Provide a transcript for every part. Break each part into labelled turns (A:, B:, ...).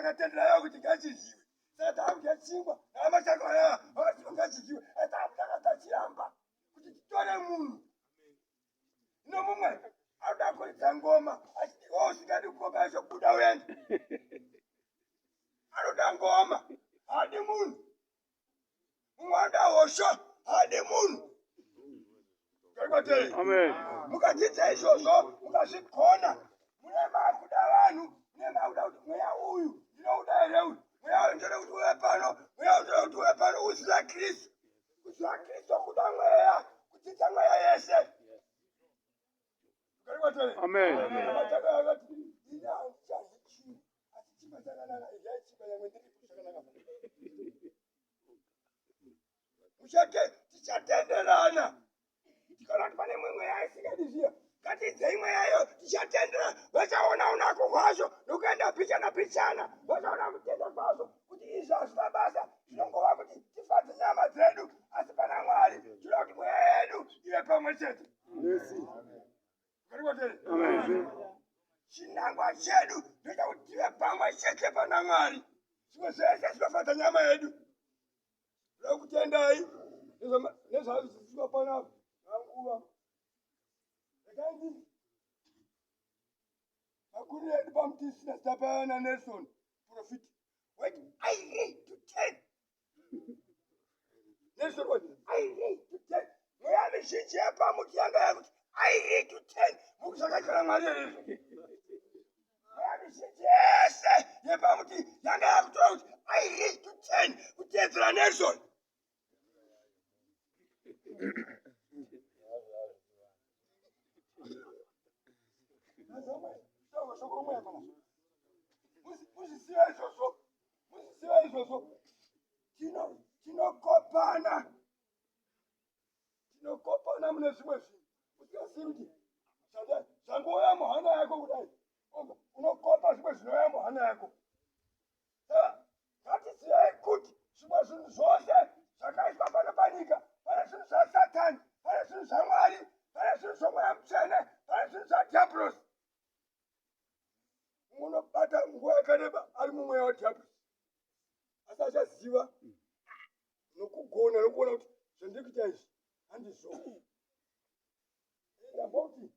A: akatenderayo kuti ngachiziwe. Saka takuchingwa namashaka ya ngachiziwe. Takutakatachiramba kuti titore munhu. No mumwe adakuita ngoma achiti osikadi kukoka chokuda wenda. Anoda ngoma hadi munhu. Mwanda wosho hadi munhu.
B: Amen.
A: Mukachita izvozvo mukazvikona mune makuda vanhu mune makuda kuti mweya uyu ndinokuda here uyu mweya uyu ndode kuti uye pano mweya uyu ndode kuti uye pano usina Kristu kusina Kristu kuda mweya kudzidza mweya yese.
B: Amen.
A: Akati ine handichazichi asi chimwe chakanaka izai chimwe yamwe ndiri kushakanaka. Tichatenderana. Kana pane mweya yaisingadiziya ngatidzei mweya yayo tichatendera vachaona unako kwazvo nokuenda pichana vachaona kutenda kwazvo kuti izvi hazvina basa zvinongova kuti tifadze nyama dzedu asi pana Mwari zvinoda kuti mweya yedu ive pamwe chete. Chinangwa chedu ndoita kuti tive pamwe chete pana Mwari zvimwe zvese zvinofadza nyama yedu. Ndoda kutendai nezvazviziva panapo nguva yakanzi akuru edu pamutisi nasitapana Nelson profiti wait I read to 10 Nelson wait I read to 10 mweya mizhinji yepamuti yanga yakuti I read to 10 mukusakachana Mwari izvi mweya mizhinji yese yepamuti yanga yakutora kuti I read to 10 kuteedzera Nelson. Musisiya izvozvo tinokopana mune zvimwe zvinhu usingazivi kuti zvangoya muhana yako kudai unokopa zvimwe zvinoya muhana yako. Ngatiziyai kuti zvimwe zvinhu zvose zvakaiswa pano panyika pane zvinhu zvaSatani pane zvinhu zvaMwari pane zvinhu zvomweya mutsvene pane zvinhu zvaDhiabhorosi. Unobata nguva yakareba ari mumweya waDhiabhorosi asi achaziva nokugona nokuona kuti zvandiri kuita izvi handizvo. Ndamboti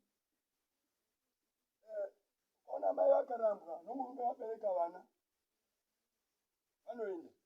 A: ona mai vakarambwa nomurume vabereka vana vanoenda